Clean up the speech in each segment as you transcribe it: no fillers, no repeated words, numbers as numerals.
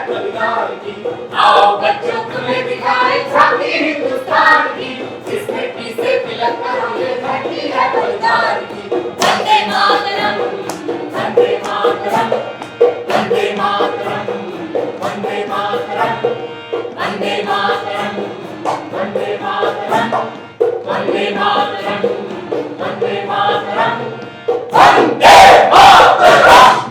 बलिदान की। आओ बच्चों तुम्हें दिखाए झांकी हिंदुस्तान की, जिस मिट्टी से तिलक करो ये धरती है बलिदान की। वंदे मातरम, वंदे मातरम, वंदे मातरम, वंदे मातरम, वंदे मातरम, वंदे मातरम, वंदे मातरम, वंदे मातरम, वंदे मातरम।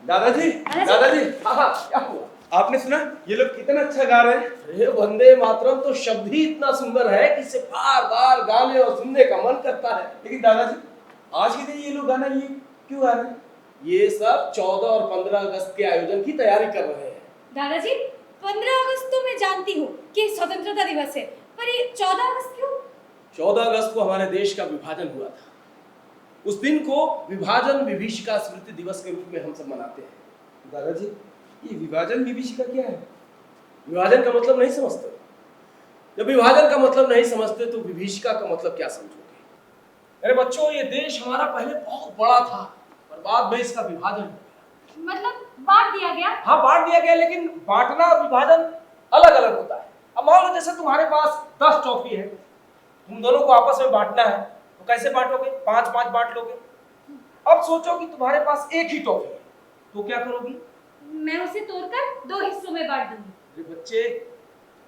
दादाजी, दादाजी, हाँ क्या हुआ? आपने सुना ये लोग कितना अच्छा गा रहे हैं? अरे वंदे मातरम तो शब्द ही इतना सुंदर है कि इसे बार बार गाने और सुनने का मन करता है। लेकिन दादाजी आज के दिन ये लोग गाना ये क्यों गा रहे हैं? ये सब 14 और 15 अगस्त के आयोजन की तैयारी कर रहे हैं। दादाजी 15 अगस्त तो मैं जानती हूँ कि स्वतंत्रता दिवस है, पर ये 14 अगस्त क्यों? 14 अगस्त को हमारे देश का विभाजन हुआ था। उस दिन को विभाजन विभीषिका स्मृति दिवस के रूप में हम सब मनाते हैं। दादाजी ये विभाजन विभीषिका क्या है? विभाजन का मतलब नहीं समझते? जब विभाजन का मतलब नहीं समझते तो विभीषिका का मतलब क्या समझोगे? अरे बच्चों, ये देश हमारा पहले बहुत बड़ा था, पर बाद में इसका विभाजन हो गया। मतलब बांट दिया गया? हाँ बांट दिया गया, लेकिन बांटना और विभाजन अलग अलग होता है। अब मान लो जैसे तुम्हारे पास 10 टॉफी है, तुम दोनों को आपस में बांटना है, तो कैसे बांटोगे? 5-5 बांट लोगे। अब सोचो कि तुम्हारे पास एक ही टॉफी है, तो क्या करोगी? मैं उसे तोड़कर 2 हिस्सों में बांट दूंगी। अरे बच्चे,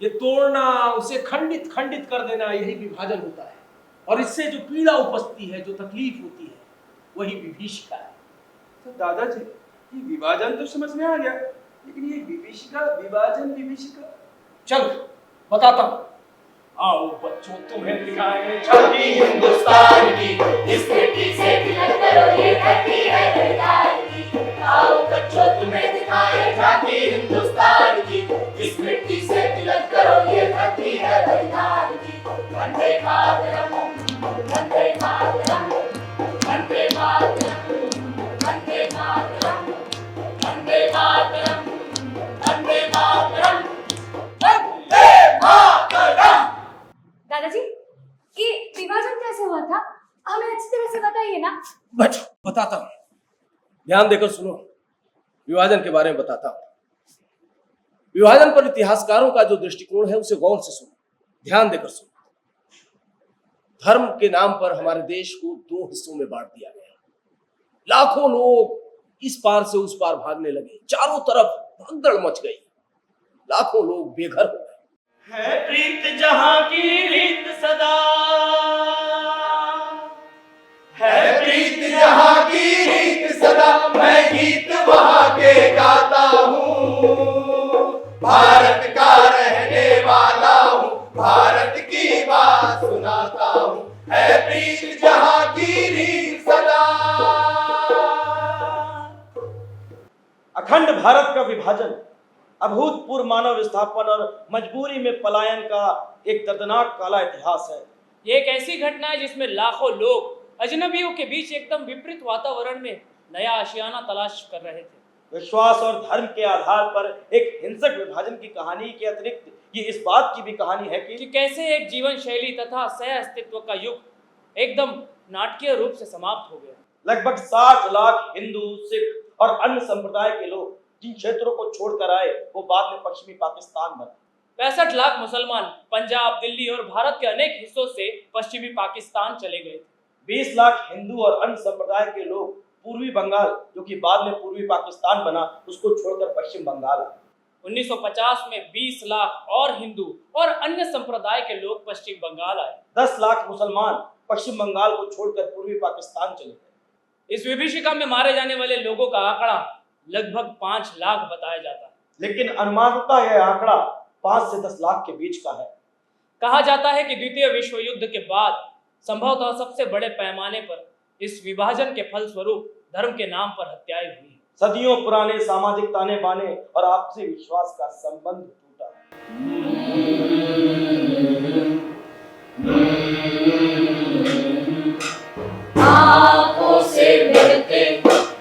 ये तोड़ना, उसे खंडित खंडित कर देना, यही विभाजन होता है। और इससे जो पीड़ा उपजती है, जो तकलीफ होती है, वही विभीषिका है। तो दादाजी ये विभाजन तो समझ में आ गया, लेकिन ये विभीषिका, विभाजन विभीषिका, चलो बताता हूँ। आओ बच्चों तुम्हें दिखाएं झांकी हिंदुस्तान की, इस मिट्टी से तिलक करो ये धरती है बलिदान की। आओ बच्चों तुम्हें दिखाए झांकी हिंदुस्तान की, इस मिट्टी से तिलक करो ये धरती है बलिदान की। वंदे मातरम, वंदे मातरम, वंदे मातरम, वंदे मातरम, वंदे मातरम, वंदे मातरम, वंदे मातरम। दादाजी ये विभाजन कैसे हुआ था, हमें अच्छी तरह से बताइए ना। बच्चों बताता हूँ, ध्यान देकर सुनो। विभाजन के बारे में बताता हूँ। विभाजन पर इतिहासकारों का जो दृष्टिकोण है उसे गौर से सुनो, ध्यान देकर सुनो। धर्म के नाम पर हमारे देश को 2 हिस्सों में बांट दिया गया। लाखों लोग इस पार से उस पार भागने लगे, चारों तरफ भगदड़ मच गई, लाखों लोग बेघर हो गए। है प्रीत जहां की रीत सदा, है प्रीत जहां की रीत सदा, मैं गीत वहां के गाता हूँ। भारत का रहने वाला हूँ, भारत की बात सुनाता हूँ। है प्रीत जहां की रीत सदा। अखंड भारत का विभाजन अभूतपूर्व मानव विस्थापन और मजबूरी में पलायन का एक दर्दनाक काला इतिहास है। ये एक ऐसी घटना है जिसमें लाखों लोग अजनबियों के बीच एकदम विपरीत वातावरण में नया आशियाना तलाश कर रहे थे। विश्वास और धर्म के आधार पर एक हिंसक विभाजन की कहानी के अतिरिक्त ये इस बात की भी कहानी है कि कैसे एक जीवन शैली तथा सह अस्तित्व का युग एकदम नाटकीय रूप से समाप्त हो गया। लगभग 60 लाख हिंदू, सिख और अन्य संप्रदाय के लोग जिन क्षेत्रों को छोड़कर आए वो बाद में पश्चिमी पाकिस्तान बने। 65 लाख मुसलमान पंजाब, दिल्ली और भारत के अनेक हिस्सों से पश्चिमी पाकिस्तान चले गए थे। 20 लाख हिंदू और अन्य संप्रदाय के लोग पूर्वी बंगाल, जो कि बाद में पूर्वी पाकिस्तान बना, उसको छोड़कर पश्चिम बंगाल आए। 1950 में 20 लाख और हिंदू और अन्य संप्रदाय के लोग पश्चिम बंगाल आए। 10 लाख मुसलमान पश्चिम बंगाल को छोड़कर पूर्वी पाकिस्तान चले गए। इस विभीषिका में मारे जाने वाले लोगों का आंकड़ा लगभग 5 लाख बताया जाता है, लेकिन अनुमानतः यह आंकड़ा 5 से 10 लाख के बीच का है। कहा जाता है कि द्वितीय विश्व युद्ध के बाद संभवतः सबसे बड़े पैमाने पर इस विभाजन के फलस्वरूप धर्म के नाम पर हत्याएं हुई। सदियों पुराने सामाजिक ताने बाने और आपसी विश्वास का संबंध टूटा। आँखों से बहते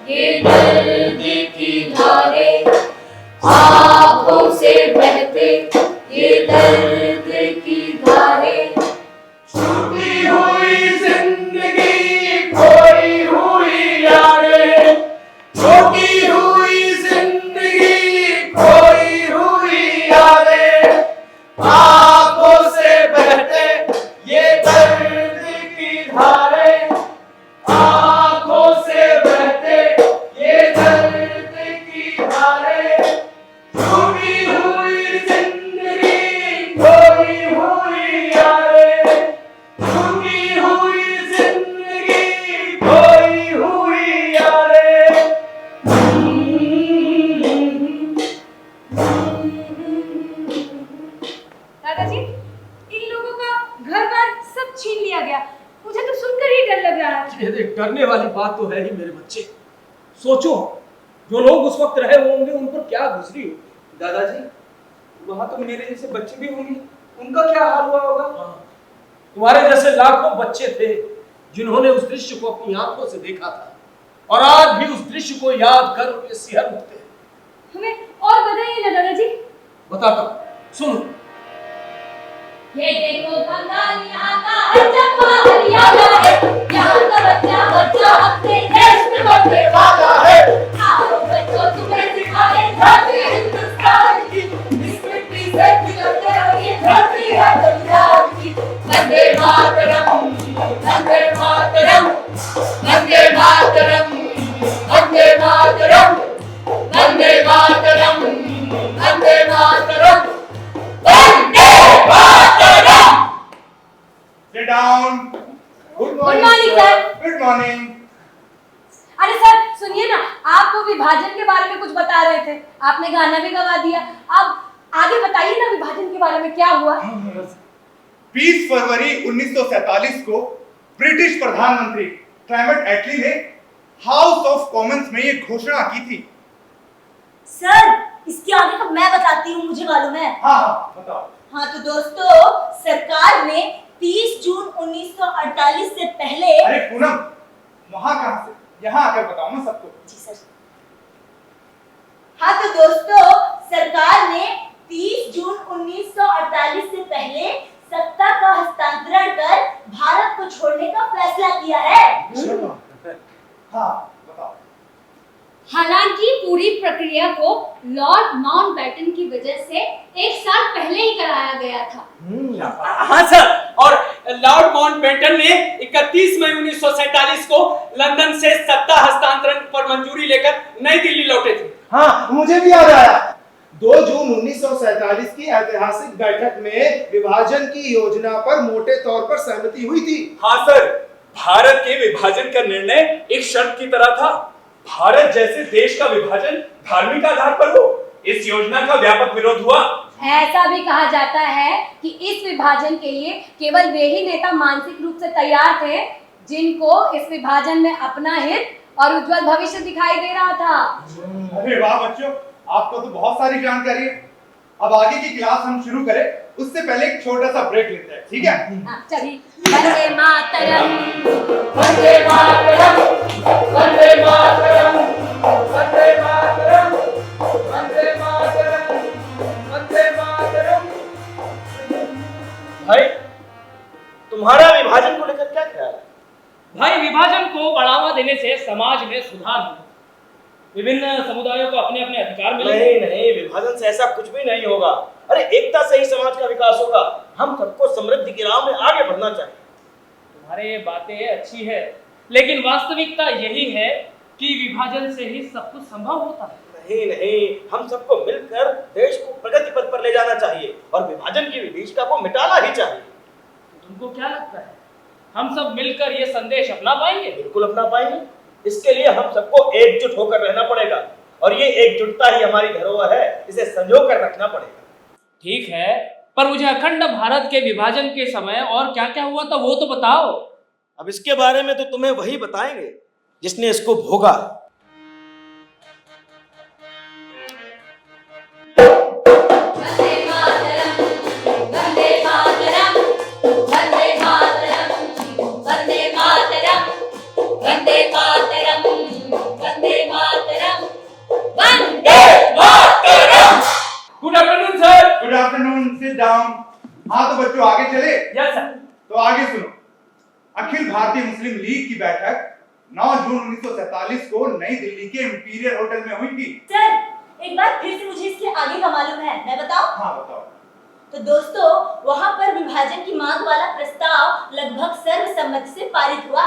ये दर्द की धारे, आँखों से बहते ये दर्द की धारे। छूटी हुई जिंदगी, खोई हुई यादें, छूटी हुई जिंदगी, डरने वाली बात तो है ही मेरे बच्चे। सोचो, जो लोग उस वक्त रहे होंगे उन पर क्या गुजरी होगी। दादाजी, वहां तो मेरे जैसे बच्चे भी होंगे, उनका क्या हाल हुआ होगा? तुम्हारे जैसे लाखों बच्चे थे जिन्होंने उस दृश्य को अपनी आंखों से देखा था, और आज भी उस दृश्य को याद कर उनके सिहर उठते हैं। हमें और बताइए ना दादाजी। बताता हूं, सुनो। ये देखो बंगाल यहाँ का है चंपा हरियाणा है, यहाँ का बच्चा बच्चा अपने देश में बनने वाला है। आओ बच्चों तुम्हें सिखाए धरती हिंदुस्तान की, इस मिट्टी से खिलते हो ये धरती है पंजाब की। वंदे मातरम, वंदे मातरम, वंदे मातरम, वंदे मातरम, वंदे मातरम, वंदे मातरम, वंदे मातरम। Sit down. Good morning, morning, sir. Good morning. अरे सर सुनिए ना, आप तो विभाजन के बारे में कुछ बता रहे थे, आपने गाना भी गवा दिया। अब आगे बताइए ना, विभाजन के बारे में क्या हुआ? 20 फरवरी 1947 को ब्रिटिश प्रधानमंत्री क्लेमेंट एटली ने हाउस ऑफ कॉमन्स में ये घोषणा की थी। सर इसके आगे का मैं बताती हूँ, मुझे मालूम है। हाँ बताओ। हाँ तो दोस्तों, सरकार ने 30 जून 1948 से पहले। अरे पूनम, वहां कहां से, यहाँ आकर बताओ ना सबको। जी सर। हाँ तो दोस्तों, सरकार ने 30 जून 1948 से पहले सत्ता का हस्तांतरण कर भारत को छोड़ने का फैसला किया है। हाँ बताओ। हालांकि पूरी प्रक्रिया को लॉर्ड माउंटबेटन की वजह से 1 साल पहले ही कराया गया था। हाँ सर, और लॉर्ड माउंटबेटन ने 31 मई 1947 को लंदन से सत्ता हस्तांतरण पर मंजूरी लेकर नई दिल्ली लौटे थे। हाँ मुझे भी याद आया। 2 जून 1947 की ऐतिहासिक बैठक में विभाजन की योजना पर मोटे तौर पर सहमति हुई थी। हाँ सर, भारत के विभाजन का निर्णय एक शर्त की तरह था। भारत जैसे देश का विभाजन धार्मिक आधार पर हो, इस योजना का व्यापक विरोध हुआ। ऐसा भी कहा जाता है कि इस विभाजन के लिए केवल वे ही नेता मानसिक रूप से तैयार थे जिनको इस विभाजन में अपना हित और उज्जवल भविष्य दिखाई दे रहा था। अरे वाह बच्चों, आपको तो बहुत सारी जानकारी है। अब आगे की क्लास हम शुरू करें, उससे पहले एक छोटा सा ब्रेक लेते हैं, ठीक है? चलिए। वंदे मातरम, वंदे मातरम, वंदे मातरम, वंदे मातरम, वंदे मातरम, वंदे मातरम। भाई, तुम्हारा विभाजन को लेकर क्या ख्याल है? भाई, विभाजन को बढ़ावा देने से समाज में सुधार होगा, विभिन्न समुदायों को अपने अपने अधिकार मिलेंगे। नहीं नहीं, विभाजन से ऐसा कुछ भी नहीं होगा। अरे एकता से ही समाज का विकास होगा। हम सबको समृद्धि की राह में आगे बढ़ना चाहिए। तुम्हारे ये बातें अच्छी है, लेकिन वास्तविकता यही है कि विभाजन से ही सब कुछ संभव होता है। नहीं नहीं, हम सबको मिलकर देश को प्रगति पथ पर ले जाना चाहिए और विभाजन की विभीषिका को मिटाना ही चाहिए। तो तुमको क्या लगता है, हम सब मिलकर ये संदेश अपना पाएंगे? बिल्कुल अपना पाएंगे। इसके लिए हम सबको एकजुट होकर रहना पड़ेगा, और ये एकजुटता ही हमारी धरोहर है, इसे संजो कर रखना पड़ेगा। ठीक है, पर मुझे अखंड भारत के विभाजन के समय और क्या क्या हुआ था वो तो बताओ। अब इसके बारे में तो तुम्हें वही बताएंगे जिसने इसको भोगा। वंदे मातरम, वंदे मातरम, वंदे मातरम, वंदे मातरम, वंदे मातरम, वंदे मातरम, वंदे मातरम। Good afternoon sir. Good afternoon, sit down. हाँ तो बच्चों आगे चले। Yes sir. तो आगे सुनो। अखिल भारतीय मुस्लिम लीग की बैठक 9 जून 1947 को नई दिल्ली के इंपीरियल होटल में हुई थी। सर एक बार फिर से मुझे इसके आगे का मालूम है, मैं बताऊं? हाँ बताओ। तो दोस्तों, वहां पर विभाजन की मांग वाला प्रस्ताव लगभग सर्वसम्मति से पारित हुआ।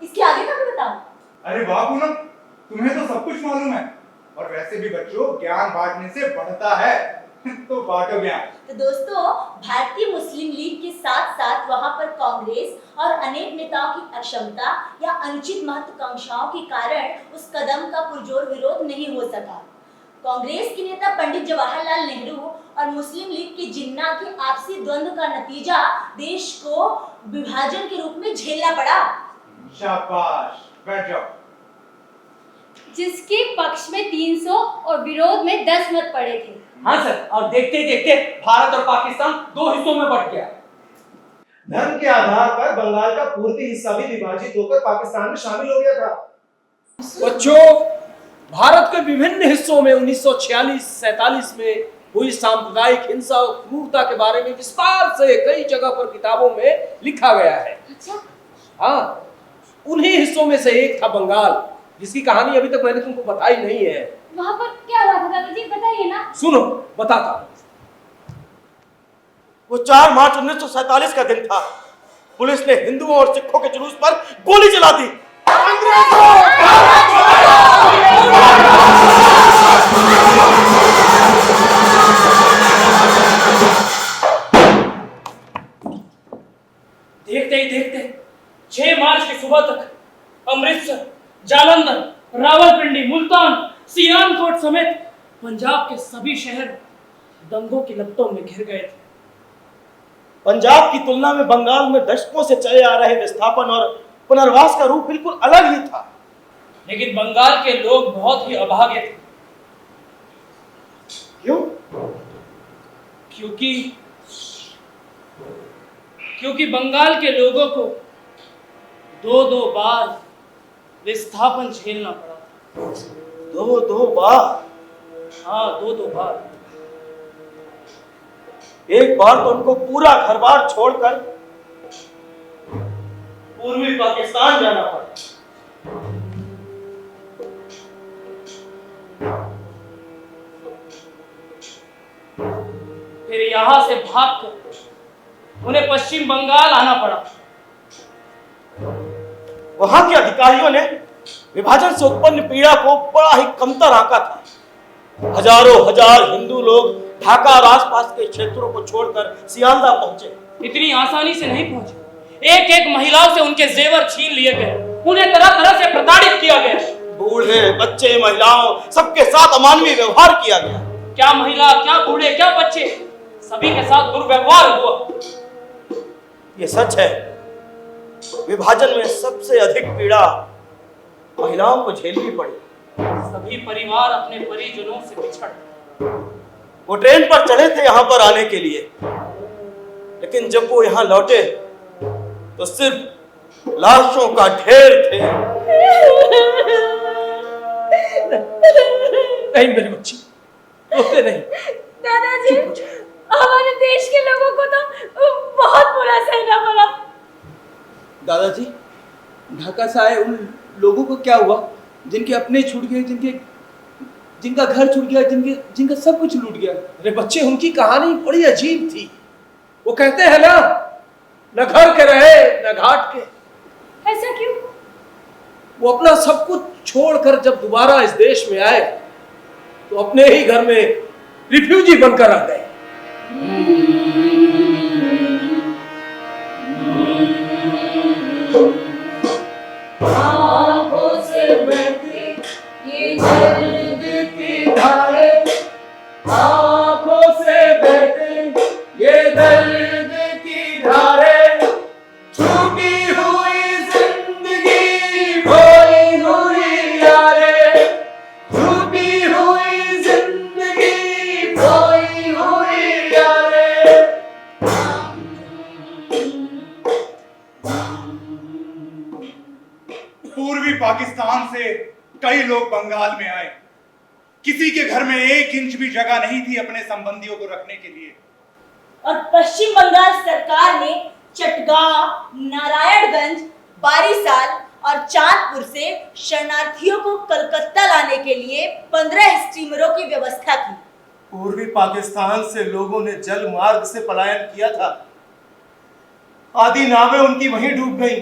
इसके आगे का भी बताओ। अरे वाह पूनम, तुम्हें तो सब कुछ मालूम है। और वैसे भी बच्चों, ज्ञान बांटने से बढ़ता है। तो बांटो ज्ञान। तो दोस्तों, भारतीय मुस्लिम लीग के साथ साथ वहां पर कांग्रेस और अनेक नेताओं की अक्षमता या अनुचित महत्वाकांक्षाओं के कारण उस कदम का पुरजोर विरोध नहीं हो सका। कांग्रेस के नेता पंडित जवाहरलाल नेहरू और मुस्लिम लीग के जिन्ना के आपसी द्वंद्व का नतीजा देश को विभाजन के रूप में झेलना पड़ा। शाबाश। बैठ जाओ। जिसके पक्ष में 300 और विरोध में 10 मत पड़े थे। हाँ सर, और देखते देखते भारत और पाकिस्तान 2 हिस्सों में बंट गया। धर्म के आधार पर बंगाल का पूर्वी हिस्सा भी विभाजित होकर पाकिस्तान में शामिल हो गया था। बच्चों, भारत के विभिन्न हिस्सों में 1946-47 में हुई सांप्रदायिक हिंसा और क्रूरता के बारे में विस्तार से कई जगह पर किताबों में लिखा गया है। अच्छा, हाँ, उन्हीं हिस्सों में से एक था बंगाल, जिसकी कहानी अभी तक मैंने तुमको बताई नहीं है। वहाँ पर क्या हुआ था दादाजी, बताइए ना। सुनो, बताता हूँ। वो 4 मार्च 1947 का दिन था। पुलिस ने हिंदुओं और सिखों के जुलूस पर गोली चला दी। देखते ही देखते 6 मार्च की सुबह तक अमृतसर, जालंधर, रावलपिंडी, मुल्तान, सियालकोट समेत पंजाब के सभी शहर दंगों की लपटों में घिर गए थे। पंजाब की तुलना में बंगाल में दशकों से चले आ रहे विस्थापन और पुनर्वास का रूप बिल्कुल अलग ही था। लेकिन बंगाल के लोग बहुत ही अभागे थे। क्यों? क्योंकि बंगाल के लोगों को 2-2 बार विस्थापन झेलना पड़ा था। 2 बार? हाँ, 2 बार। एक बार तो उनको पूरा घर-बार छोड़कर पूर्वी पाकिस्तान जाना पड़ा। फिर यहां से भागकर उन्हें पश्चिम बंगाल आना पड़ा। वहां के अधिकारियों ने विभाजन से उत्पन्न पीड़ा को बड़ा ही कमतर आंका था। हजारों हजार हिंदू लोग ढाका और आसपास के क्षेत्रों को छोड़कर सियालदा पहुंचे। इतनी आसानी से नहीं पहुंचे। एक एक महिलाओं से उनके जेवर छीन लिए गए, उन्हें तरह तरह से प्रताड़ित किया गया। बूढ़े, बच्चे, महिलाओं सबके साथ अमानवीय व्यवहार किया गया। क्या महिला, क्या बूढ़े, क्या बच्चे, सभी के साथ दुर्व्यवहार हुआ। ये सच है, विभाजन में सबसे अधिक पीड़ा महिलाओं को झेलनी पड़ी। सभी परिवार अपने परिजनों से बिछड़। वो ट्रेन पर चढ़े थे यहाँ पर आने के लिए, लेकिन जब वो यहाँ लौटे तो सिर्फ लाशों का ढेर थे। नहीं मेरी बच्ची, रोते नहीं। दादाजी, हमारे देश के लोगों को तो बहुत बुरा सहना पड़ा। दादाजी, ढाका से आए उन लोगों को क्या हुआ जिनके अपने छूट गए, जिनका घर छूट गया, जिनका सब कुछ लूट गया? अरे बच्चे, उनकी कहानी बड़ी अजीब थी। वो कहते हैं ना, न घर के रहे न घाट के। ऐसा क्यों? वो अपना सब कुछ छोड़कर जब दोबारा इस देश में आए तो अपने ही घर में रिफ्यूजी बनकर आ गए। आंखों से बहती ये दर्द की धारें, आंखों से बहती ये दर्द की धारें, छूटी हुई जिंदगी खोई हुई यारें, छूटी हुई जिंदगी खोई हुई यारें। पूर्वी पाकिस्तान से कई लोग बंगाल में आए। किसी के घर में 1 इंच भी जगह नहीं थी अपने संबंधियों को रखने के लिए। और पश्चिम बंगाल सरकार ने चटगांव, नारायणगंज, बारिसाल और चांदपुर से शरणार्थियों को कलकत्ता लाने के लिए 15 स्टीमरों की व्यवस्था की। पूर्वी पाकिस्तान से लोगों ने जल मार्ग से पलायन किया था। आधी नावें उनकी वहीं डूब गईं।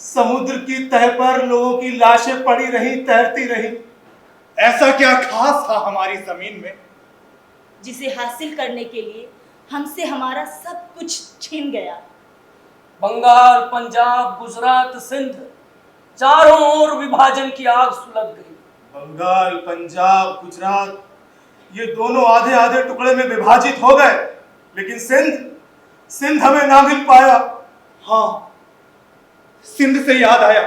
समुद्र की तह पर लोगों की लाशें पड़ी रहीं, तैरती रहीं। ऐसा क्या खास था हमारी जमीन में जिसे हासिल करने के लिए हमसे हमारा सब कुछ छीन गया? बंगाल, पंजाब, गुजरात, सिंध, चारों ओर विभाजन की आग सुलग गई। बंगाल, पंजाब, गुजरात ये दोनों आधे आधे टुकड़े में विभाजित हो गए, लेकिन सिंध हमें ना मिल पाया। हाँ, सिंध से याद आया,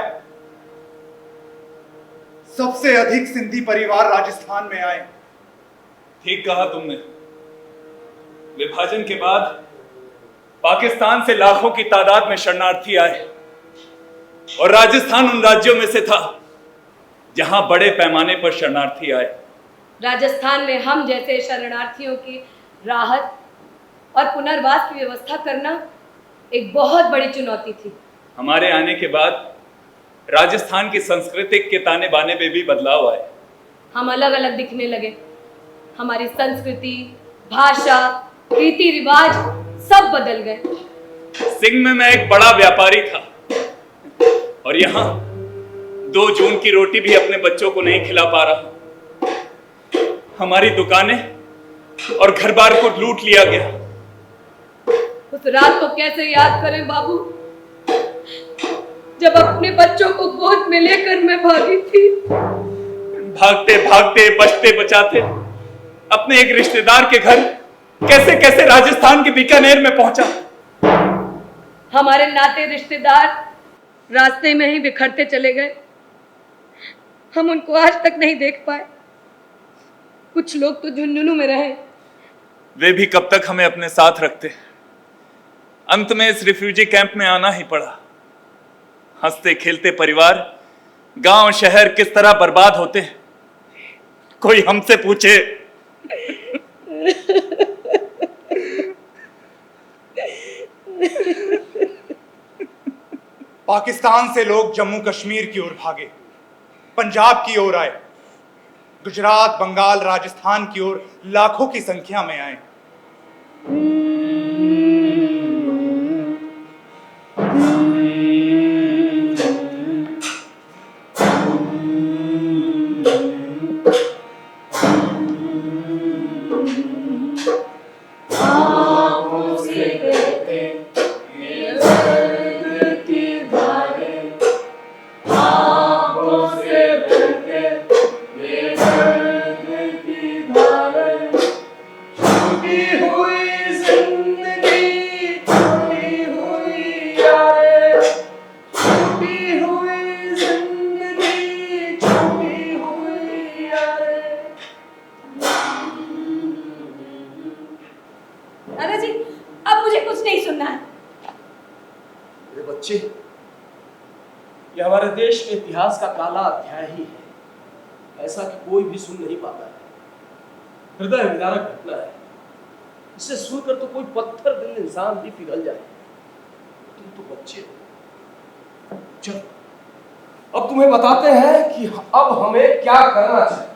सबसे अधिक सिंधी परिवार राजस्थान में आए। ठीक कहा तुमने। विभाजन के बाद पाकिस्तान से लाखों की तादाद में शरणार्थी आए और राजस्थान उन राज्यों में से था जहां बड़े पैमाने पर शरणार्थी आए। राजस्थान में हम जैसे शरणार्थियों की राहत और पुनर्वास की व्यवस्था करना एक बहुत बड़ी चुनौती थी। हमारे आने के बाद राजस्थान की सांस्कृतिक के ताने बाने में भी बदलाव आए। हम अलग अलग दिखने लगे। हमारी संस्कृति, भाषा, रीति रिवाज सब बदल गए। सिंह में मैं एक बड़ा व्यापारी था और यहाँ 2 जून की रोटी भी अपने बच्चों को नहीं खिला पा रहा। हमारी दुकानें और घर बार को लूट लिया गया। उस रात को कैसे याद करें बाबू, जब अपने बच्चों को गोद में लेकर मैं भागी थी। भागते भागते, बचते बचाते अपने एक रिश्तेदार के घर कैसे कैसे राजस्थान के बीकानेर में पहुंचा। हमारे नाते रिश्तेदार रास्ते में ही बिखरते चले गए। हम उनको आज तक नहीं देख पाए। कुछ लोग तो झुंझुनू में रहे। वे भी कब तक हमें अपने साथ रखते। अंत में इस रिफ्यूजी कैंप में आना ही पड़ा। हंसते खेलते परिवार, गांव शहर किस तरह बर्बाद होते हैं, कोई हमसे पूछे। पाकिस्तान से लोग जम्मू कश्मीर की ओर भागे, पंजाब की ओर आए, गुजरात, बंगाल, राजस्थान की ओर लाखों की संख्या में आए। दादाजी, अब मुझे कुछ नहीं सुनना है। मेरे बच्चे, ये हमारे देश के इतिहास का काला अध्याय ही है, ऐसा कि कोई भी सुन नहीं पाता है। हृदय विदारक घटना है। इसे सुनकर तो कोई पत्थर दिल इंसान भी पिघल जाए। तुम तो बच्चे हो। चलो, अब तुम्हें बताते हैं कि अब हमें क्या करना चाहिए।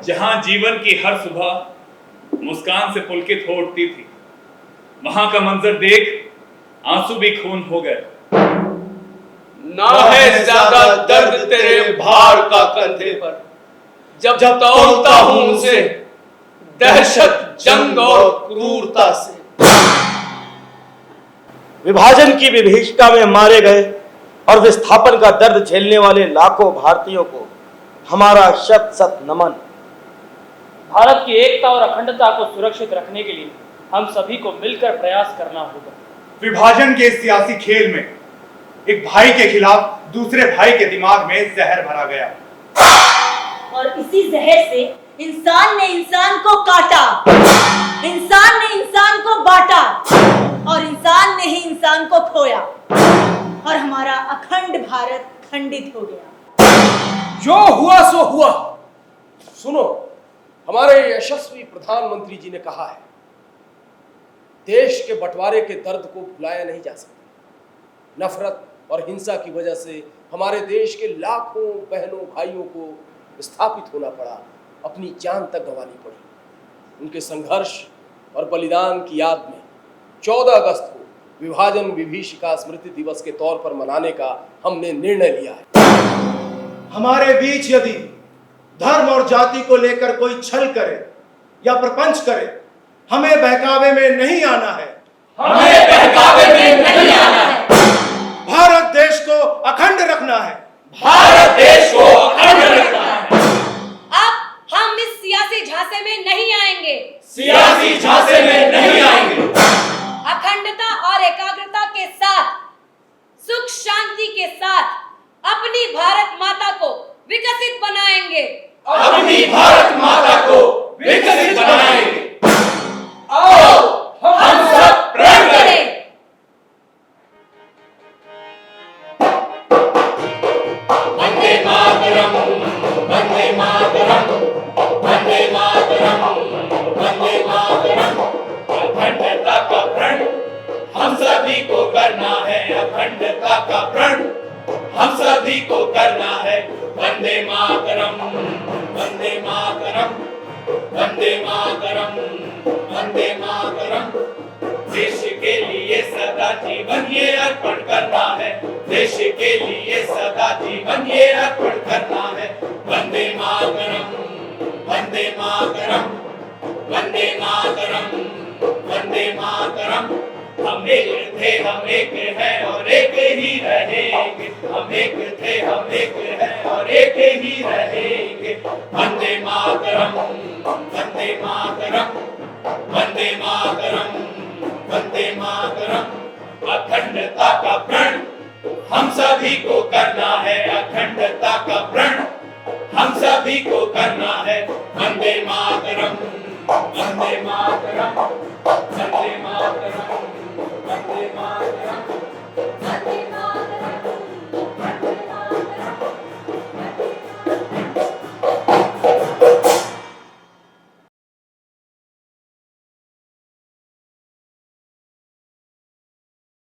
जहां जीवन की हर सुबह मुस्कान से पुलकित हो उठती थी, वहां का मंजर देख आंसू भी खून हो गए। ना है ज्यादा दर्द तेरे भार का कंधे पर, जब तौलता हूं उसे दहशत, जंग और क्रूरता से। विभाजन की विभीषिका में मारे गए और विस्थापन का दर्द झेलने वाले लाखों भारतीयों को हमारा शत शत नमन। भारत की एकता और अखंडता को सुरक्षित रखने के लिए हम सभी को मिलकर प्रयास करना होगा। विभाजन के सियासी खेल में एक भाई के खिलाफ दूसरे भाई के दिमाग में जहर भरा गया और इसी जहर से इंसान ने इंसान को काटा, इंसान ने इंसान को बांटा और इंसान ने ही इंसान को खोया और हमारा अखंड भारत खंडित हो गया। जो हुआ सो हुआ। सुनो, हमारे यशस्वी प्रधानमंत्री जी ने कहा है, देश के बंटवारे के दर्द को भुलाया नहीं जा सकता। नफरत और हिंसा की वजह से हमारे देश के लाखों बहनों भाइयों को विस्थापित होना पड़ा, अपनी जान तक गंवानी पड़ी। उनके संघर्ष और बलिदान की याद में 14 अगस्त को विभाजन विभीषिका स्मृति दिवस के तौर पर मनाने का हमने निर्णय लिया है। हमारे बीच यदि धर्म और जाति को लेकर कोई छल करे या प्रपंच करे, हमें बहकावे में नहीं आना है। हमें बहकावे में नहीं आना है। भारत देश को अखंड रखना है। भारत देश को अखंड रखना है। अब हम इस सियासी झांसे में नहीं आएंगे। सियासी झांसे में नहीं आएंगे। अखंडता और एकाग्रता के साथ, सुख शांति के साथ अपनी अपनी भारत माता को विकसित बनाएंगे। अपनी भारत माता को विकसित बनाएंगे। आओ हम सब प्रण करें। वंदे मातरम, वंदे मातरम, वंदे मातरम, वंदे मातरम। अखंडता का प्रण हम सभी को करना है, अखंडता का प्रण हम सभी को करना है। वंदे मातरम, वंदे मातरम, वंदे मातरम, वंदे मातरम। देश के लिए सदा जीवन ये अर्पण करना है, देश के लिए सदा जीवन ये अर्पण करना है। वंदे मातरम, वंदे मातरम, वंदे मातरम, वंदे मातरम। हम एक थे, हम एक हैं और एक ही रहेंगे। हम एक थे, हम एक हैं और एक ही रहेंगे। वंदे मातरम, वंदे मातरम, वंदे मातरम, वंदे मातरम। अखंडता का प्रण हम सभी को करना है, अखंडता का प्रण हम सभी को करना है। वंदे मातरम, वंदे मातरम,